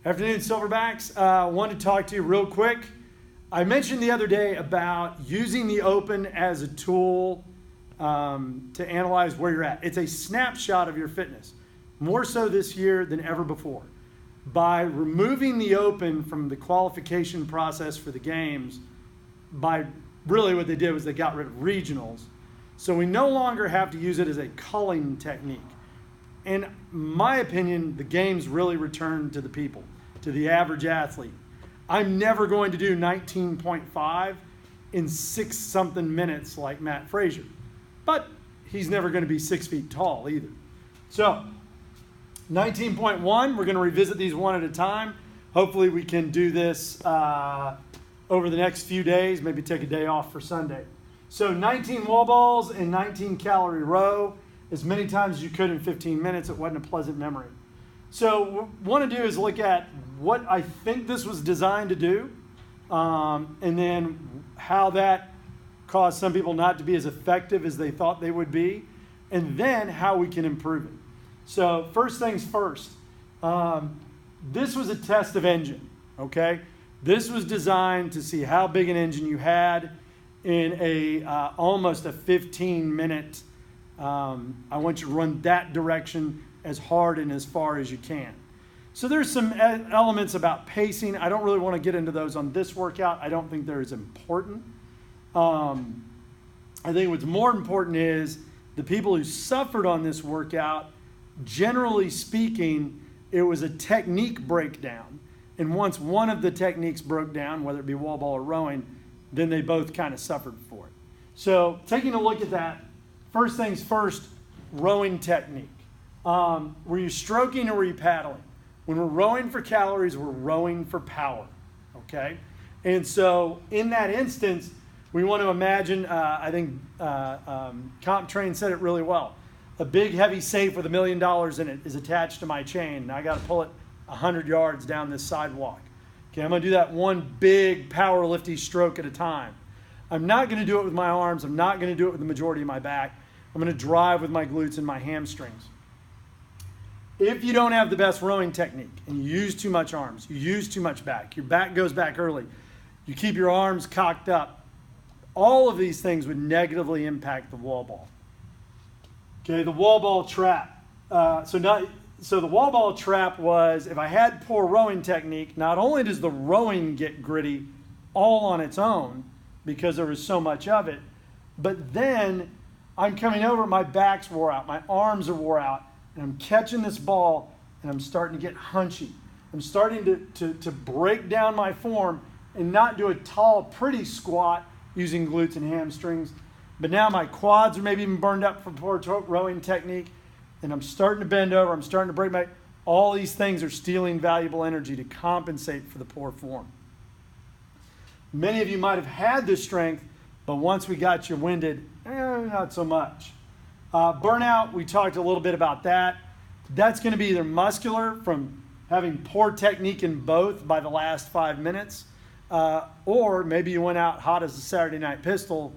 Afternoon, Silverbacks. Wanted to talk to you real quick. I mentioned the other day about using the open as a tool to analyze where you're at. It's a snapshot of your fitness, more so this year than ever before. By removing the open from the qualification process for the games, really what they did was they got rid of regionals. So we no longer have to use it as a culling technique. In my opinion, the games really return to the people, to the average athlete. I'm never going to do 19.5 in 6-something minutes like Matt Frazier, but he's never going to be 6 feet tall either. So 19.1, we're going to revisit these one at a time. Hopefully we can do this over the next few days, maybe take a day off for Sunday. So 19 wall balls and 19 calorie row, as many times as you could in 15 minutes. It wasn't a pleasant memory. So what we want to do is look at what I think this was designed to do, and then how that caused some people not to be as effective as they thought they would be, and then how we can improve it. So first things first, this was a test of engine, okay? This was designed to see how big an engine you had in almost a 15-minute. I want you to run that direction as hard and as far as you can. So there's some elements about pacing. I don't really want to get into those on this workout. I don't think they're as important. I think what's more important is the people who suffered on this workout, generally speaking, it was a technique breakdown. And once one of the techniques broke down, whether it be wall ball or rowing, then they both kind of suffered for it. So taking a look at that, first things first, rowing technique. Were you stroking or were you paddling? When we're rowing for calories, we're rowing for power, okay? And so in that instance, we want to imagine, I think Comp Train said it really well. A big heavy safe with $1 million in it is attached to my chain. And I got to pull it 100 yards down this sidewalk. Okay, I'm going to do that one big powerlifting stroke at a time. I'm not going to do it with my arms. I'm not going to do it with the majority of my back. I'm going to drive with my glutes and my hamstrings. If you don't have the best rowing technique and you use too much arms, you use too much back, your back goes back early, you keep your arms cocked up, all of these things would negatively impact the wall ball. Okay, the wall ball trap. So the wall ball trap was, if I had poor rowing technique, not only does the rowing get gritty all on its own because there was so much of it, but then I'm coming over, my back's wore out, my arms are wore out, and I'm catching this ball and I'm starting to get hunchy. I'm starting to break down my form and not do a tall, pretty squat using glutes and hamstrings. But now my quads are maybe even burned up from poor rowing technique, and I'm starting to bend over, I'm starting to break my, all these things are stealing valuable energy to compensate for the poor form. Many of you might have had this strength, but once we got you winded, not so much. Burnout, we talked a little bit about that. That's going to be either muscular from having poor technique in both by the last 5 minutes, or maybe you went out hot as a Saturday night pistol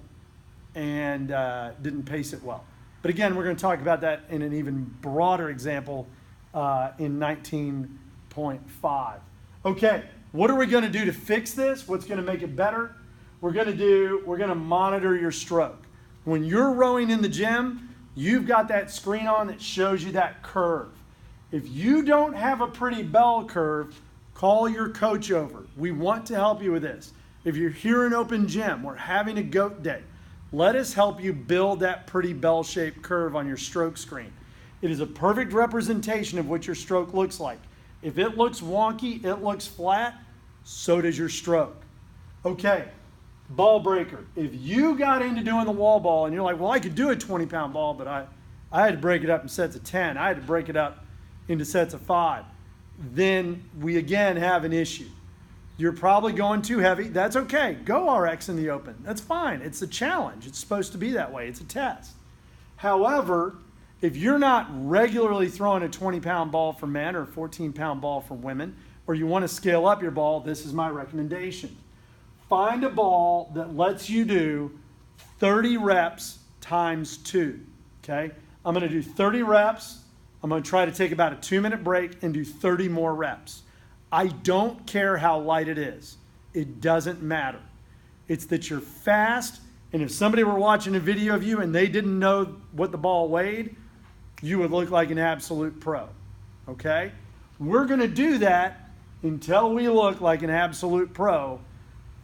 and didn't pace it well. But again, we're going to talk about that in an even broader example in 19.5. Okay, what are we going to do to fix this? What's going to make it better? We're going to monitor your stroke. When you're rowing in the gym, you've got that screen on that shows you that curve. If you don't have a pretty bell curve, call your coach over. We want to help you with this. If you're here in open gym, we're having a goat day. Let us help you build that pretty bell-shaped curve on your stroke screen. It is a perfect representation of what your stroke looks like. If it looks wonky, it looks flat, so does your stroke. Okay, ball breaker. If you got into doing the wall ball and you're like, well, I could do a 20-pound ball, but I had to break it up in sets of 10. I had to break it up into sets of 5. Then we again have an issue. You're probably going too heavy. That's okay. Go RX in the open. That's fine. It's a challenge. It's supposed to be that way. It's a test. However, if you're not regularly throwing a 20-pound ball for men or a 14-pound ball for women, or you want to scale up your ball, this is my recommendation. Find a ball that lets you do 30 reps times 2, okay? I'm going to do 30 reps. I'm going to try to take about a 2-minute break and do 30 more reps. I don't care how light it is. It doesn't matter. It's that you're fast, and if somebody were watching a video of you and they didn't know what the ball weighed, you would look like an absolute pro, okay? We're going to do that until we look like an absolute pro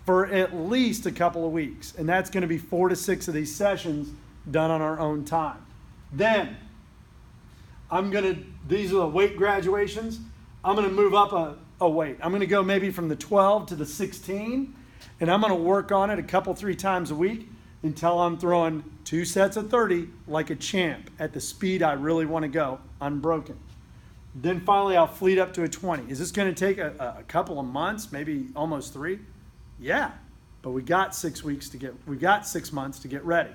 for at least a couple of weeks, and that's going to be 4 to 6 of these sessions done on our own time. Then, these are the weight graduations. I'm going to move up a weight. I'm going to go maybe from the 12 to the 16, and I'm going to work on it 3 times a week until I'm throwing 2 sets of 30 like a champ at the speed I really want to go, unbroken. Then finally, I'll fleet up to a 20. Is this going to take a couple of months, maybe almost 3? Yeah, but we got 6 months to get ready.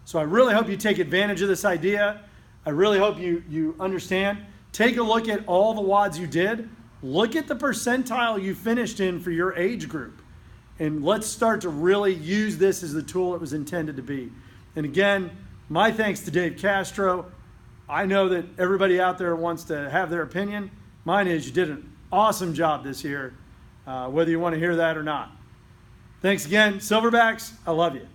So I really hope you take advantage of this idea. I really hope you understand. Take a look at all the WODs you did. Look at the percentile you finished in for your age group. And let's start to really use this as the tool it was intended to be. And again, my thanks to Dave Castro. I know that everybody out there wants to have their opinion. Mine is you did an awesome job this year, whether you want to hear that or not. Thanks again, Silverbacks. I love you.